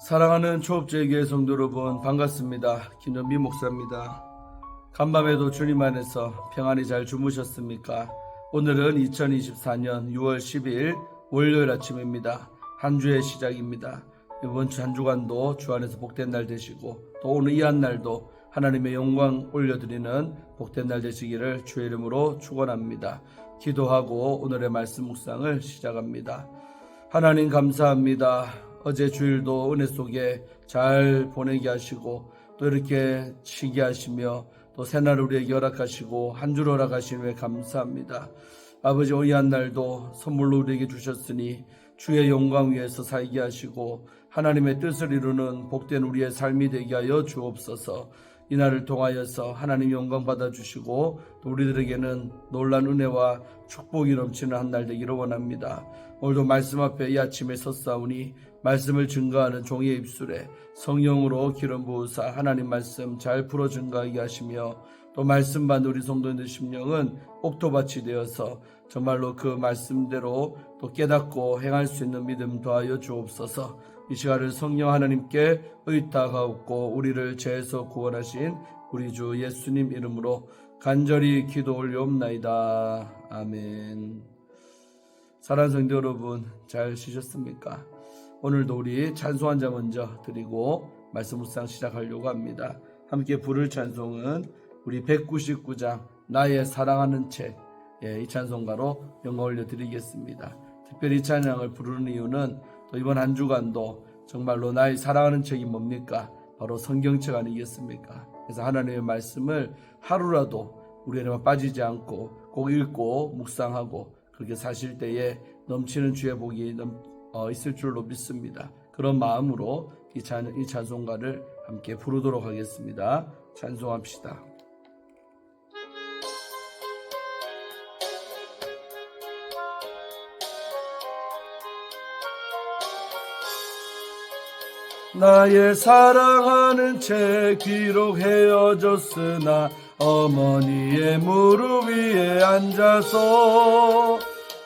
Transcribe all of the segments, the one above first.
사랑하는 초업제교회 성도 여러분, 반갑습니다. 김정빈 목사입니다. 간밤에도 주님 안에서 평안히 잘 주무셨습니까? 오늘은 2024년 6월 10일 월요일 아침입니다. 한 주의 시작입니다. 이번 주 한 주간도 주 안에서 복된 날 되시고, 또 오늘 이 한 날도 하나님의 영광 올려드리는 복된 날 되시기를 주의 이름으로 축원합니다. 기도하고 오늘의 말씀 묵상을 시작합니다. 하나님 감사합니다. 어제 주일도 은혜 속에 잘 보내게 하시고, 또 이렇게 쉬게 하시며, 또 새날 우리에게 허락하시고 한 주를 허락하시니 감사합니다. 아버지, 오늘 한 날도 선물로 우리에게 주셨으니 주의 영광 위에서 살게 하시고 하나님의 뜻을 이루는 복된 우리의 삶이 되게 하여 주옵소서. 이 날을 통하여서 하나님 영광 받아주시고, 또 우리들에게는 놀란 은혜와 축복이 넘치는 한 날 되기를 원합니다. 오늘도 말씀 앞에 이 아침에 섰사오니 말씀을 증거하는 종의 입술에 성령으로 기름 부으사 하나님 말씀 잘 풀어 증거하게 하시며, 또 말씀 받는 우리 성도님들 심령은 옥토밭이 되어서 정말로 그 말씀대로 또 깨닫고 행할 수 있는 믿음 더하여 주옵소서. 이 시간을 성령 하나님께 의탁하옵고 우리를 죄에서 구원하신 우리 주 예수님 이름으로 간절히 기도 올려옵나이다. 아멘. 사랑하는 성도 여러분, 잘 쉬셨습니까? 오늘도 우리 찬송 한 장 먼저 드리고 말씀 묵상 시작하려고 합니다. 함께 부를 찬송은 우리 199장 나의 사랑하는 채, 이 찬송가로 영광 올려드리겠습니다. 특별히 이 찬양을 부르는 이유는 또 이번 한 주간도 정말로 나의 사랑하는 책이 뭡니까? 바로 성경책 아니겠습니까? 그래서 하나님의 말씀을 하루라도 우리에게만 빠지지 않고 꼭 읽고 묵상하고 그렇게 사실 때에 넘치는 주의 복이 있을 줄로 믿습니다. 그런 마음으로 이 찬송가를 함께 부르도록 하겠습니다. 찬송합시다. 나의 사랑하는 채 비록 헤어졌으나 어머니의 무릎 위에 앉아서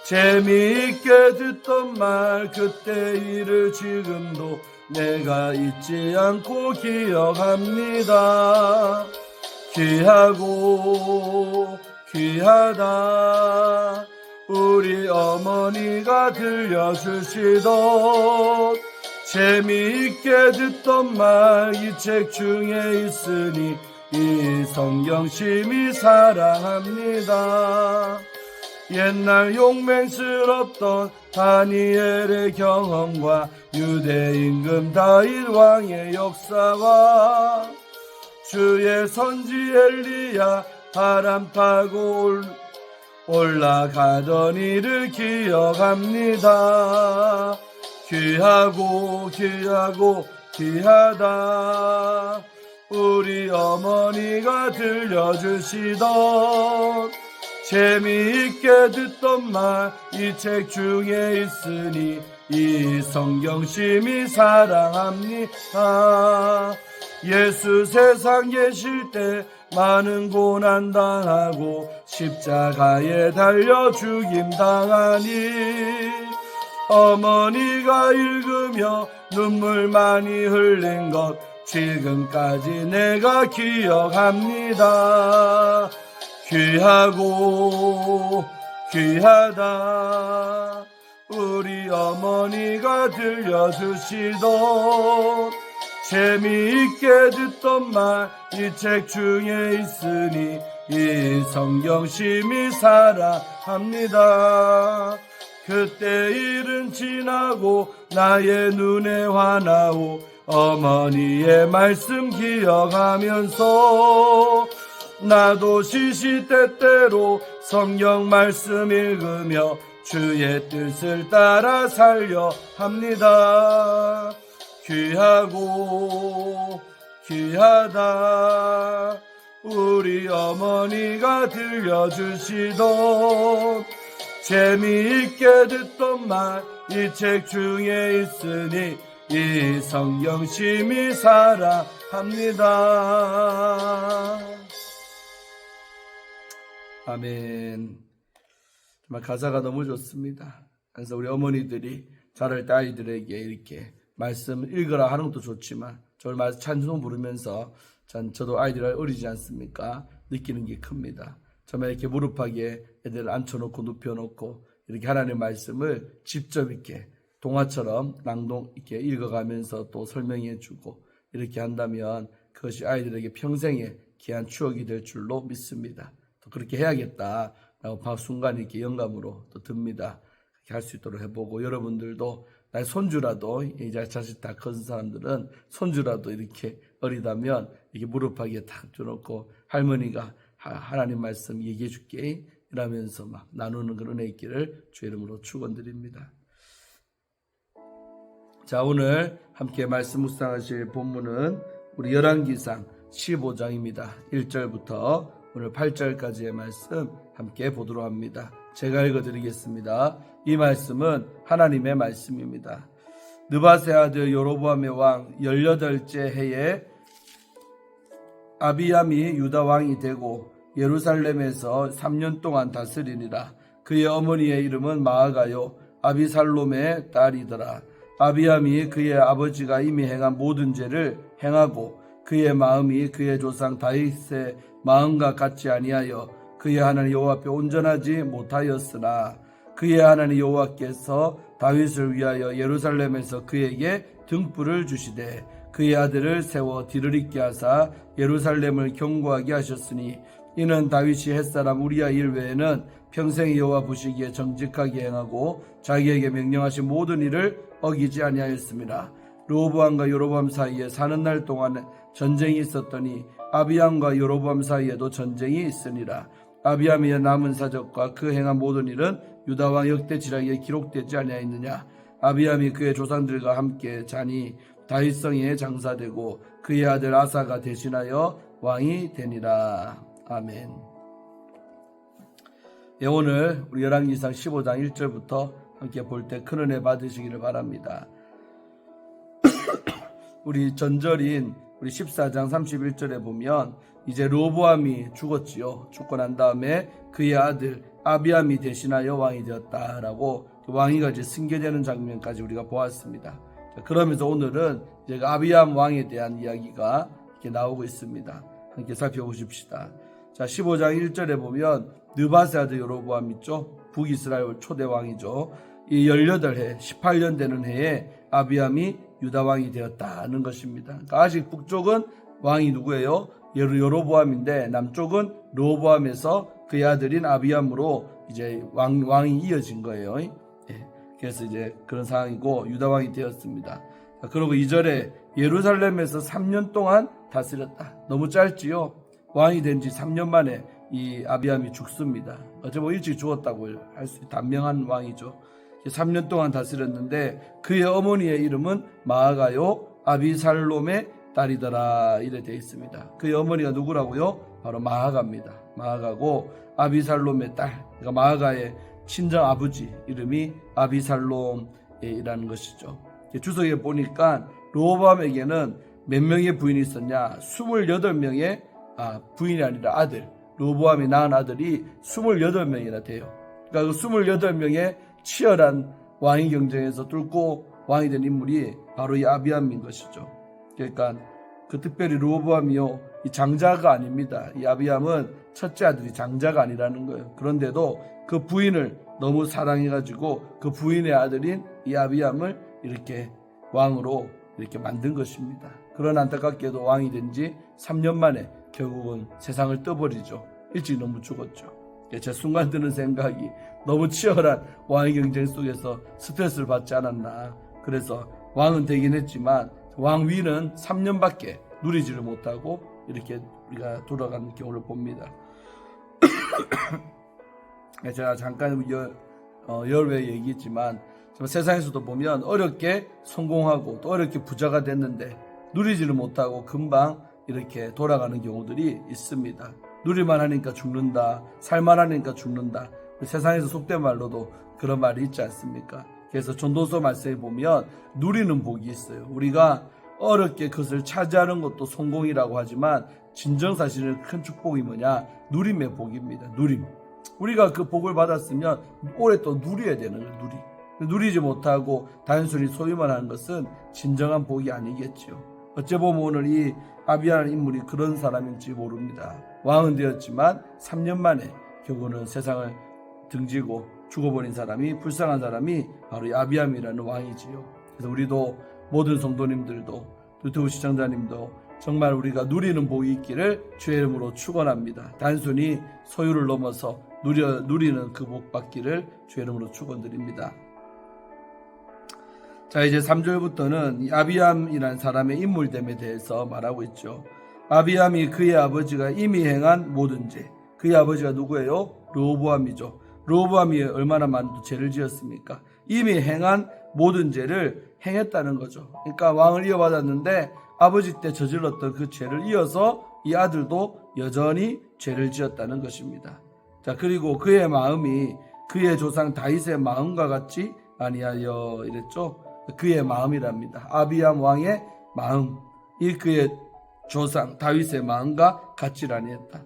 재미있게 듣던 말 그때 일을 지금도 내가 잊지 않고 기억합니다. 귀하고 귀하다 우리 어머니가 들려주시던 재미있게 듣던 말 이 책 중에 있으니 이 성경 심히 사랑합니다. 옛날 용맹스럽던 다니엘의 경험과 유대 임금 다윗 왕의 역사와 주의 선지 엘리야 바람 타고 올라가던 일을 기억합니다. 귀하고 귀하고 귀하다 우리 어머니가 들려주시던 재미있게 듣던 말 이 책 중에 있으니 이 성경 심히 사랑합니다. 예수 세상 계실 때 많은 고난 당하고 십자가에 달려 죽임 당하니 어머니가 읽으며 눈물 많이 흘린 것 지금까지 내가 기억합니다. 귀하고 귀하다 우리 어머니가 들려주시던 재미있게 듣던 말 이 책 중에 있으니 이 성경 심히 사랑합니다. 그때 일은 지나고 나의 눈에 환하오 어머니의 말씀 기억하면서 나도 시시때때로 성경 말씀 읽으며 주의 뜻을 따라 살려 합니다. 귀하고 귀하다 우리 어머니가 들려주시던 재미있게 듣던 말 이 책 중에 있으니 이 성경 심히 사랑합니다. 아멘. 정말 가사가 너무 좋습니다. 그래서 우리 어머니들이 자랄 때 아이들에게 이렇게 말씀 읽으라 하는 것도 좋지만 정말 찬송 부르면서 저도 아이들 어리지 않습니까? 느끼는 게 큽니다. 정말 이렇게 무릎하게 애들 앉혀놓고 눕혀놓고 이렇게 하나님의 말씀을 직접 이렇게 동화처럼 낭독 이렇게 읽어가면서 또 설명해주고 이렇게 한다면 그것이 아이들에게 평생의 귀한 추억이 될 줄로 믿습니다. 또 그렇게 해야겠다라고 순간 이렇게 영감으로 또 듭니다. 그렇게 할 수 있도록 해보고 여러분들도 나의 손주라도 이제 자식 다 큰 사람들은 손주라도 이렇게 어리다면 이렇게 무릎하기에 탁 줘놓고 할머니가 하나님 말씀 얘기해 줄게 이러면서 막 나누는 그런 은혜 있기를 주의 이름으로 축원드립니다. 자, 오늘 함께 말씀 묵상하실 본문은 우리 열왕기상 15장입니다. 1절부터 오늘 8절까지의 말씀 함께 보도록 합니다. 제가 읽어드리겠습니다. 이 말씀은 하나님의 말씀입니다. 느밧의 아들 여로보암의 왕 18째 해에 아비암이 유다 왕이 되고 예루살렘에서 3년 동안 다스리니라. 그의 어머니의 이름은 마아가요 아비살롬의 딸이더라. 아비암이 그의 아버지가 이미 행한 모든 죄를 행하고 그의 마음이 그의 조상 다윗의 마음과 같지 아니하여 그의 하나님 여호와 앞에 온전하지 못하였으나 그의 하나님 여호와께서 다윗을 위하여 예루살렘에서 그에게 등불을 주시되 그의 아들을 세워 뒤를 잇게 하사 예루살렘을 견고하게 하셨으니 이는 다윗이 햇사람 우리야 일 외에는 평생 여호와 보시기에 정직하게 행하고 자기에게 명령하신 모든 일을 어기지 아니하였습니다. 르호보암과 여로보암 사이에 사는 날 동안 전쟁이 있었더니 아비암과 여로보암 사이에도 전쟁이 있으니라. 아비암의 남은 사적과 그 행한 모든 일은 유다왕 역대지략에 기록되지 아니하였느냐. 아비암이 그의 조상들과 함께 자니 다윗성에 장사되고 그의 아들 아사가 대신하여 왕이 되니라. 아멘. 예, 오늘 우리 열왕기상 15장 1절부터 함께 볼 때 큰 은혜 받으시기를 바랍니다. 우리 전절인 우리 14장 31절에 보면 이제 르호보암이 죽었지요. 죽고 난 다음에 그의 아들 아비암이 대신하여 왕이 되었다라고 왕위가 이제 승계되는 장면까지 우리가 보았습니다. 자, 그러면서 오늘은 이제 아비암 왕에 대한 이야기가 이렇게 나오고 있습니다. 함께 살펴보십시다. 자, 15장 1절에 보면 느밧의 아들 여로보암 있죠. 북이스라엘 초대 왕이죠. 이 18해 18년 되는 해에 아비암이 유다 왕이 되었다는 것입니다. 그러니까 아직 북쪽은 왕이 누구예요? 여로보암인데 남쪽은 르호보암에서 그의 아들인 아비암으로 이제 왕이 이어진 거예요. 예. 그래서 이제 그런 상황이고 유다 왕이 되었습니다. 자, 그리고 2절에 예루살렘에서 3년 동안 다스렸다. 너무 짧지요. 왕이 된 지 3년 만에 이 아비암이 죽습니다. 어째 뭐 일찍 죽었다고 할 수 단명한 왕이죠. 3년 동안 다스렸는데 그의 어머니의 이름은 마아가요 아비살롬의 딸이더라 이래 되어 있습니다. 그의 어머니가 누구라고요? 바로 마아가입니다. 마아가고 아비살롬의 딸, 그러니까 마아가의 친정 아버지 이름이 아비살롬이라는 것이죠. 주석에 보니까 르호보암에게는 몇 명의 부인이 있었냐? 28명의 부인이 아니라 아들. 르호보암이 낳은 아들이 28명이나 돼요. 그러니까 그 28명의 치열한 왕위 경쟁에서 뚫고 왕이 된 인물이 바로 이 아비암인 것이죠. 그러니까 그 특별히 르호보암이요 이 장자가 아닙니다. 이 아비암은 첫째 아들이 장자가 아니라는 거예요. 그런데도 그 부인을 너무 사랑해가지고 그 부인의 아들인 이 아비암을 이렇게 왕으로 이렇게 만든 것입니다. 그런 안타깝게도 왕이 된 지 3년 만에 결국은 세상을 떠버리죠. 일찍 너무 죽었죠. 제 순간 드는 생각이 너무 치열한 왕의 경쟁 속에서 스트레스를 받지 않았나. 그래서 왕은 되긴 했지만 왕위는 3년밖에 누리지를 못하고 이렇게 우리가 돌아가는 경우를 봅니다. 제가 잠깐 열외 얘기했지만 세상에서도 보면 어렵게 성공하고 또 어렵게 부자가 됐는데 누리지를 못하고 금방 이렇게 돌아가는 경우들이 있습니다. 누리만 하니까 죽는다, 살만 하니까 죽는다. 세상에서 속된 말로도 그런 말이 있지 않습니까? 그래서 전도서 말씀에 보면 누리는 복이 있어요. 우리가 어렵게 그것을 차지하는 것도 성공이라고 하지만 진정 사실은 큰 축복이 뭐냐? 누림의 복입니다. 누림. 우리가 그 복을 받았으면 오래 또 누려야 되는 거예요. 누리지 못하고 단순히 소유만 하는 것은 진정한 복이 아니겠죠. 어째 보면 오늘 이 아비야라는 인물이 그런 사람인지 모릅니다. 왕은 되었지만 3년 만에 결국은 세상을 등지고 죽어버린 사람이, 불쌍한 사람이 바로 이 아비암이라는 왕이지요. 그래서 우리도, 모든 성도님들도, 유튜브 시청자님도 정말 우리가 누리는 복이 있기를 주의 이름으로 축원합니다. 단순히 소유를 넘어서 누리는 그 복 받기를 주의 이름으로 축원드립니다. 자, 이제 3절부터는 이 아비암이라는 사람의 인물됨에 대해서 말하고 있죠. 아비암이 그의 아버지가 이미 행한 모든 죄. 그의 아버지가 누구예요? 르호보암이죠. 르호보암이 얼마나 많은 죄를 지었습니까? 이미 행한 모든 죄를 행했다는 거죠. 그러니까 왕을 이어받았는데 아버지 때 저질렀던 그 죄를 이어서 이 아들도 여전히 죄를 지었다는 것입니다. 자, 그리고 그의 마음이 그의 조상 다윗의 마음과 같지 아니하여 이랬죠. 그의 마음이랍니다. 아비암 왕의 마음, 이 그의 조상 다윗의 마음과 같지 아니했다.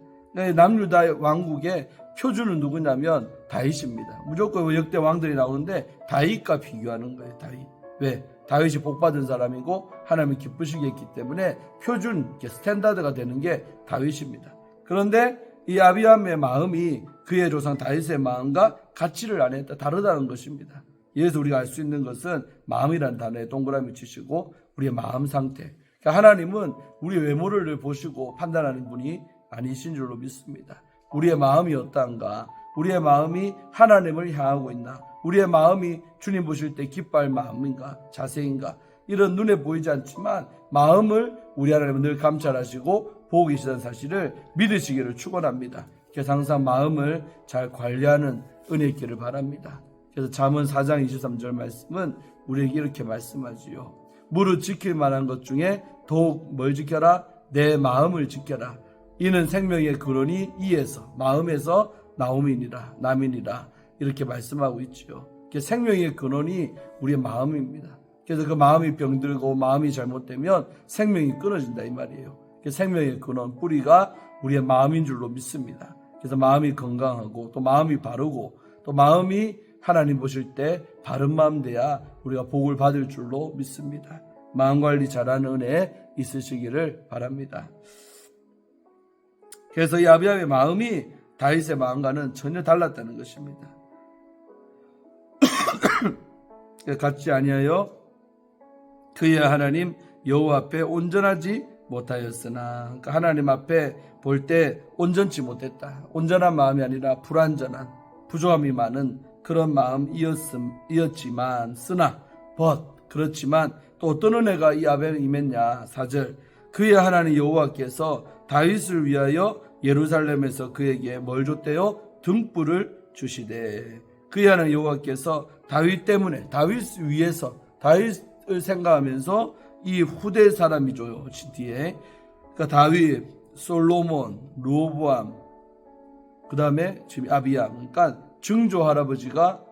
남유다 왕국의 표준은 누구냐면 다윗입니다. 무조건 역대 왕들이 나오는데 다윗과 비교하는 거예요. 다윗. 왜? 다윗이 복받은 사람이고 하나님이 기쁘시게 했기 때문에 표준 스탠다드가 되는 게 다윗입니다. 그런데 이 아비암의 마음이 그의 조상 다윗의 마음과 같지를 않았다. 다르다는 것입니다. 여기서 우리가 알 수 있는 것은 마음이라는 단어에 동그라미 치시고 우리의 마음 상태. 그러니까 하나님은 우리의 외모를 보시고 판단하는 분이 아니신 줄로 믿습니다. 우리의 마음이 어떠한가? 우리의 마음이 하나님을 향하고 있나? 우리의 마음이 주님 보실 때 기뻐할 마음인가? 자세인가? 이런 눈에 보이지 않지만 마음을 우리 하나님은 늘 감찰하시고 보고 계시다는 사실을 믿으시기를 축원합니다. 그래서 항상 마음을 잘 관리하는 은혜 있기를 바랍니다. 그래서 잠언 4장 23절 말씀은 우리에게 이렇게 말씀하지요. 무릇 지킬 만한 것 중에 더욱 뭘 지켜라? 내 마음을 지켜라. 이는 생명의 근원이 이에서, 마음에서 나옴이니라, 남이니라. 이렇게 말씀하고 있지요. 생명의 근원이 우리의 마음입니다. 그래서 그 마음이 병들고 마음이 잘못되면 생명이 끊어진다 이 말이에요. 생명의 근원, 뿌리가 우리의 마음인 줄로 믿습니다. 그래서 마음이 건강하고 또 마음이 바르고 또 마음이 하나님 보실 때 바른 마음 돼야 우리가 복을 받을 줄로 믿습니다. 마음 관리 잘하는 은혜 있으시기를 바랍니다. 그래서 이 아비암의 마음이 다윗의 마음과는 전혀 달랐다는 것입니다. 같지 아니하여 그의 하나님 여호와 앞에 온전하지 못하였으나, 그러니까 하나님 앞에 볼 때 온전치 못했다. 온전한 마음이 아니라 불완전한, 부족함이 많은 그런 마음이었지만 쓰나 그렇지만 또 어떤 은혜가 이 아비암에 임했냐. 4절 그의 하나님 여호와께서 다윗을 위하여 예루살렘에서 그에게 뭘 줬대요? 등불을 주시되. 그의 하나님 여호와께서 다윗 때문에, 다윗을 위해서, 다윗을 생각하면서 이 후대 사람이죠. 뒤에. 그러니까 다윗, 솔로몬, 르호보암, 그 다음에 지금 아비암. 그러니까 증조 할아버지가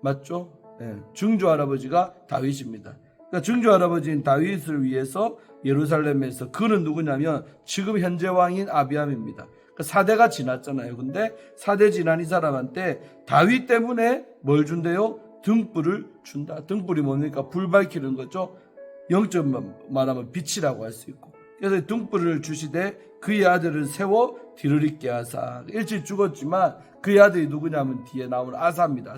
맞죠? 네, 증조 할아버지가 다윗입니다. 그러니까 증조 할아버지인 다윗을 위해서 예루살렘에서, 그는 누구냐면 지금 현재 왕인 아비암입니다. 그러니까 4대가 지났잖아요. 근데 4대 지난 이 사람한테 다윗 때문에 뭘 준대요? 등불을 준다. 등불이 뭡니까? 불 밝히는 거죠. 영점 말하면 빛이라고 할 수 있고. 그래서 등불을 주시되 그의 아들을 세워 뒤를 잇게 하사. 일찍 죽었지만 그의 아들이 누구냐면 뒤에 나오는 아사입니다.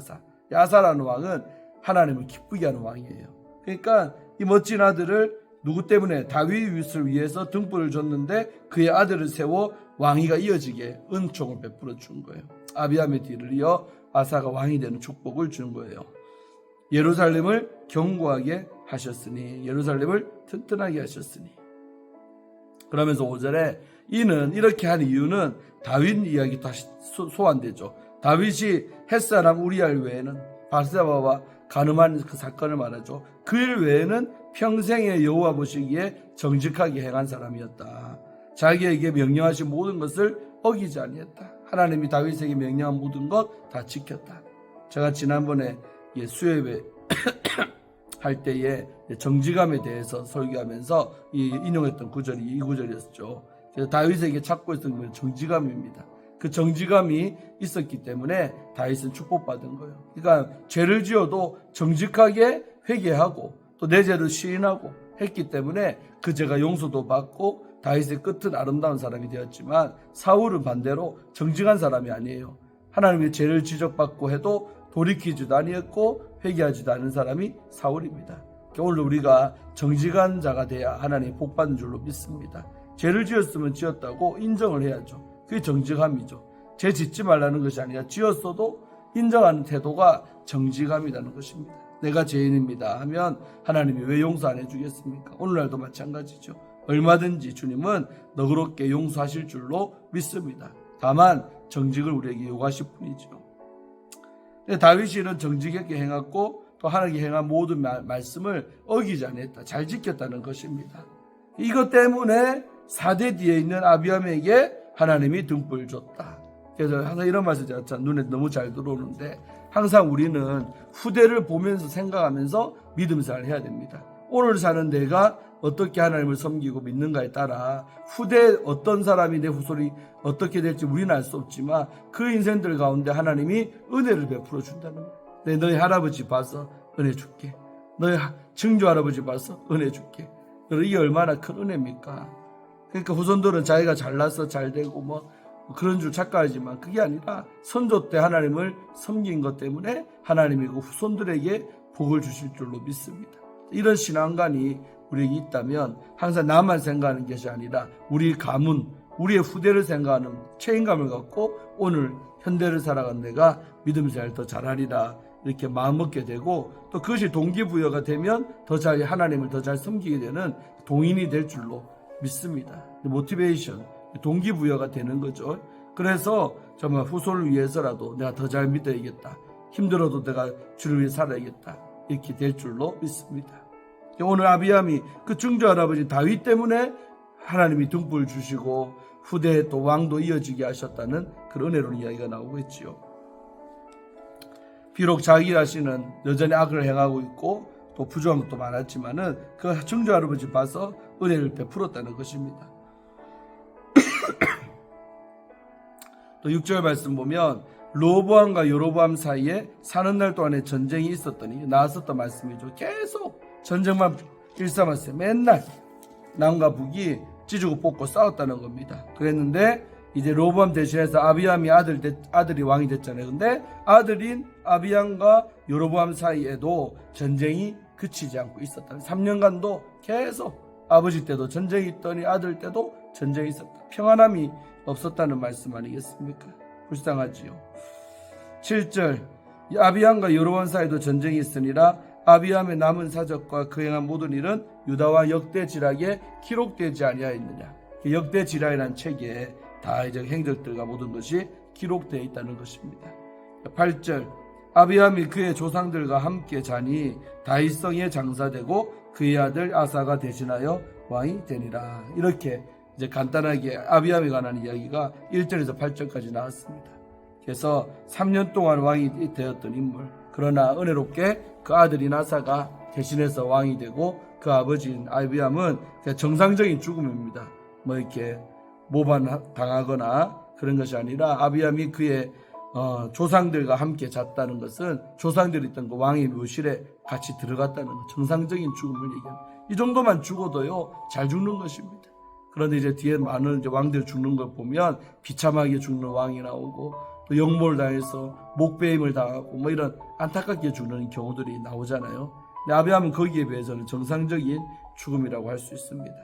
아사라는 왕은 하나님을 기쁘게 하는 왕이에요. 그러니까 이 멋진 아들을 누구 때문에? 다윗을 위해서 등불을 줬는데 그의 아들을 세워 왕위가 이어지게 은총을 베풀어 준 거예요. 아비암의 뒤를 이어 아사가 왕이 되는 축복을 준 거예요. 예루살렘을 견고하게 하셨으니, 예루살렘을 튼튼하게 하셨으니. 그러면서 5절에 이는, 이렇게 한 이유는 다윗 이야기 다시 소환되죠. 다윗이 햇사람 우리알 외에는, 바세바와 가늠한 그 사건을 말하죠. 그 일 외에는 평생에 여호와 보시기에 정직하게 행한 사람이었다. 자기에게 명령하신 모든 것을 어기지 아니했다. 하나님이 다윗에게 명령한 모든 것 다 지켰다. 제가 지난번에 수요예배 할 때에 정직함에 대해서 설교하면서 인용했던 구절이 이 구절이었죠. 그래서 다윗에게 찾고 있었던 건 정직함입니다. 그 정직함이 있었기 때문에 다윗은 축복받은 거예요. 그러니까 죄를 지어도 정직하게 회개하고 또 내 죄를 시인하고 했기 때문에 그 죄가 용서도 받고 다윗의 끝은 아름다운 사람이 되었지만 사울은 반대로 정직한 사람이 아니에요. 하나님의 죄를 지적받고 해도 돌이키지도 아니했고 회개하지도 않은 사람이 사울입니다. 오늘 우리가 정직한 자가 돼야 하나님이 복받는 줄로 믿습니다. 죄를 지었으면 지었다고 인정을 해야죠. 그게 정직함이죠. 죄 짓지 말라는 것이 아니라 지었어도 인정하는 태도가 정직함이라는 것입니다. 내가 죄인입니다 하면 하나님이 왜 용서 안 해주겠습니까? 오늘날도 마찬가지죠. 얼마든지 주님은 너그럽게 용서하실 줄로 믿습니다. 다만 정직을 우리에게 요구하실 뿐이죠. 다윗이 이런 정직하게 행했고 또 하나님께 행한 모든 말씀을 어기지 않았다. 잘 지켰다는 것입니다. 이것 때문에 4대 뒤에 있는 아비암에게 하나님이 등불 줬다. 그래서 항상 이런 말씀 제가 눈에 너무 잘 들어오는데 항상 우리는 후대를 보면서 생각하면서 믿음 생활을 해야 됩니다. 오늘 사는 내가 어떻게 하나님을 섬기고 믿는가에 따라 후대 어떤 사람이 내 후손이 어떻게 될지 우리는 알 수 없지만 그 인생들 가운데 하나님이 은혜를 베풀어 준다는 거예요. 너희 할아버지 봐서 은혜 줄게. 너희 증조 할아버지 봐서 은혜 줄게. 이게 얼마나 큰 은혜입니까? 그러니까 후손들은 자기가 잘나서 잘되고 뭐 그런 줄 착각하지만 그게 아니라 선조 때 하나님을 섬긴 것 때문에 하나님이 그 후손들에게 복을 주실 줄로 믿습니다. 이런 신앙관이 우리에게 있다면 항상 나만 생각하는 것이 아니라 우리 가문, 우리의 후대를 생각하는 책임감을 갖고 오늘 현대를 살아간 내가 믿음 생활을 더 잘하리라 이렇게 마음먹게 되고 또 그것이 동기부여가 되면 더 잘 하나님을 더 잘 섬기게 되는 동인이 될 줄로 믿습니다. 모티베이션, 동기부여가 되는 거죠. 그래서 정말 후손을 위해서라도 내가 더 잘 믿어야겠다. 힘들어도 내가 주를 위해 살아야겠다. 이렇게 될 줄로 믿습니다. 오늘 아비암이 그 증조 할아버지 다윗 때문에 하나님이 등불 주시고 후대에 또 왕도 이어지게 하셨다는 그런 은혜로운 이야기가 나오고 있지요. 비록 자기 자신은 여전히 악을 행하고 있고 또 부조한 것도 많았지만은 그 증조 할아버지 봐서 은혜를 베풀었다는 것입니다. 또 6절 말씀 보면 로보암과 여로보암 사이에 사는 날 동안에 전쟁이 있었더니 나왔었던 말씀이죠. 계속 전쟁만 일삼았어요. 맨날 남과 북이 찢고 뽑고 싸웠다는 겁니다. 그랬는데 이제 로보암 대신해서 아비암이 아들이 왕이 됐잖아요. 근데 아들인 아비암과 여로보암 사이에도 전쟁이 그치지 않고 있었다. 3년간도 계속 아버지 때도 전쟁이 있더니 아들 때도 전쟁이 있었다. 평안함이 없었다는 말씀 아니겠습니까? 불쌍하지요. 7절 아비암과 여로보암 사이에도 전쟁이 있으니라 아비암의 남은 사적과 그 행한 모든 일은 유다와 역대지락에 기록되지 아니하였느냐. 역대지락이라는 책에 다 이제 행적들과 모든 것이 기록되어 있다는 것입니다. 8절 아비암이 그의 조상들과 함께 자니 다윗성에 장사되고 그의 아들 아사가 대신하여 왕이 되니라. 이렇게 이제 간단하게 아비암에 관한 이야기가 1절에서 8절까지 나왔습니다. 그래서 3년 동안 왕이 되었던 인물, 그러나 은혜롭게 그 아들인 아사가 대신해서 왕이 되고 그 아버지인 아비암은 그냥 정상적인 죽음입니다. 뭐 이렇게 모반당하거나 그런 것이 아니라 아비암이 그의 조상들과 함께 잤다는 것은 조상들이 있던 그 왕의 묘실에 같이 들어갔다는 것, 정상적인 죽음을 얘기합니다. 이 정도만 죽어도요 잘 죽는 것입니다. 그런데 이제 뒤에 많은 이제 왕들 죽는 걸 보면 비참하게 죽는 왕이 나오고 또 역모를 당해서 목베임을 당하고 뭐 이런 안타깝게 죽는 경우들이 나오잖아요. 근데 아비암은 거기에 비해서는 정상적인 죽음이라고 할 수 있습니다.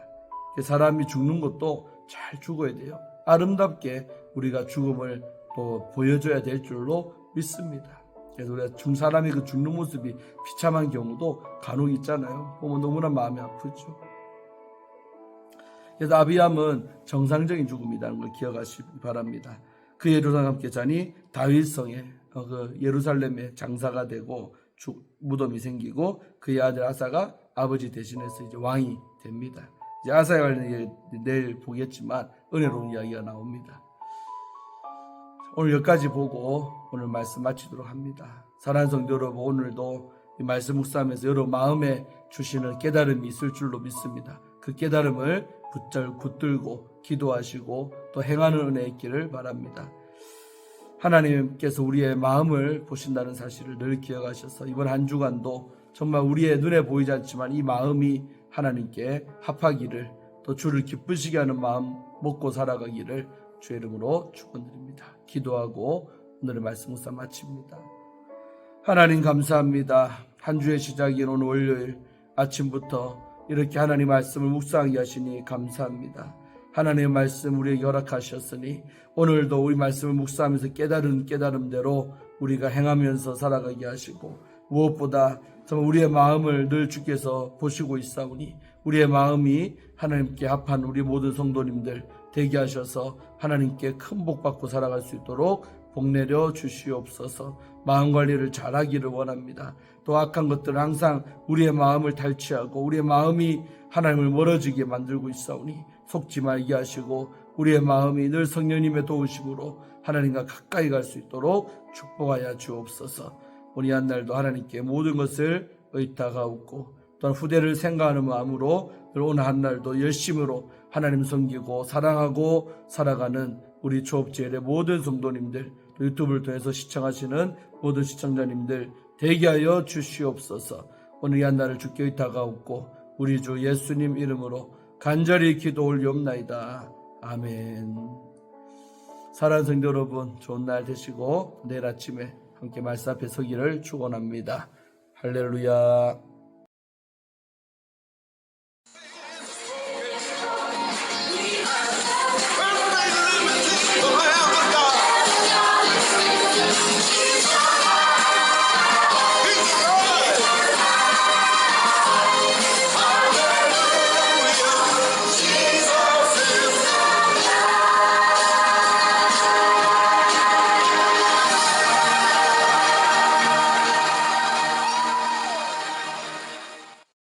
사람이 죽는 것도 잘 죽어야 돼요. 아름답게 우리가 죽음을 또 보여줘야 될 줄로 믿습니다. 그래서 우리가 사람이 그 죽는 모습이 비참한 경우도 간혹 있잖아요. 보면 너무나 마음이 아프죠. 그래서 아비암은 정상적인 죽음이라는 걸 기억하시기 바랍니다. 그 예루살렘 함께 자니 다윗성에 그 예루살렘에 장사가 되고 무덤이 생기고 그의 아들 아사가 아버지 대신해서 이제 왕이 됩니다. 이제 아사에 관련 내일 보겠지만 은혜로운 이야기가 나옵니다. 오늘 여기까지 보고 오늘 말씀 마치도록 합니다. 사랑하는 성도 여러분, 오늘도 이 말씀 묵상하면서 여러분 마음에 주시는 깨달음이 있을 줄로 믿습니다. 그 깨달음을 붙들고 기도하시고 또 행하는 은혜 있기를 바랍니다. 하나님께서 우리의 마음을 보신다는 사실을 늘 기억하셔서 이번 한 주간도 정말 우리의 눈에 보이지 않지만 이 마음이 하나님께 합하기를, 또 주를 기쁘시게 하는 마음 먹고 살아가기를 주의 이름으로 축원드립니다. 기도하고 오늘의 말씀 묵상 마칩니다. 하나님 감사합니다. 한 주의 시작인 오늘 월요일 아침부터 이렇게 하나님 말씀을 묵상하게 하시니 감사합니다. 하나님의 말씀 우리에게 허락하셨으니 오늘도 우리 말씀을 묵상하면서 깨달은 깨달음대로 우리가 행하면서 살아가게 하시고, 무엇보다 정말 우리의 마음을 늘 주께서 보시고 있사오니 우리의 마음이 하나님께 합한 우리 모든 성도님들 되게 하셔서 하나님께 큰 복 받고 살아갈 수 있도록 복 내려 주시옵소서. 마음 관리를 잘하기를 원합니다. 또 악한 것들은 항상 우리의 마음을 탈취하고 우리의 마음이 하나님을 멀어지게 만들고 있사오니 속지 말게 하시고 우리의 마음이 늘 성령님의 도우심으로 하나님과 가까이 갈 수 있도록 축복하여 주옵소서. 오늘 한 날도 하나님께 모든 것을 의탁하옵고 또한 후대를 생각하는 마음으로 오늘 한 날도 열심으로 하나님 섬기고 사랑하고 살아가는 우리 조업제일의 모든 성도님들, 또 유튜브를 통해서 시청하시는 모든 시청자님들 되게 하여 주시옵소서. 오늘 이 한 날을 주께 의탁하옵고 우리 주 예수님 이름으로 간절히 기도 올리옵나이다. 아멘. 사랑하는 성도 여러분, 좋은 날 되시고 내일 아침에 함께 말씀 앞에 서기를 축원합니다. 할렐루야.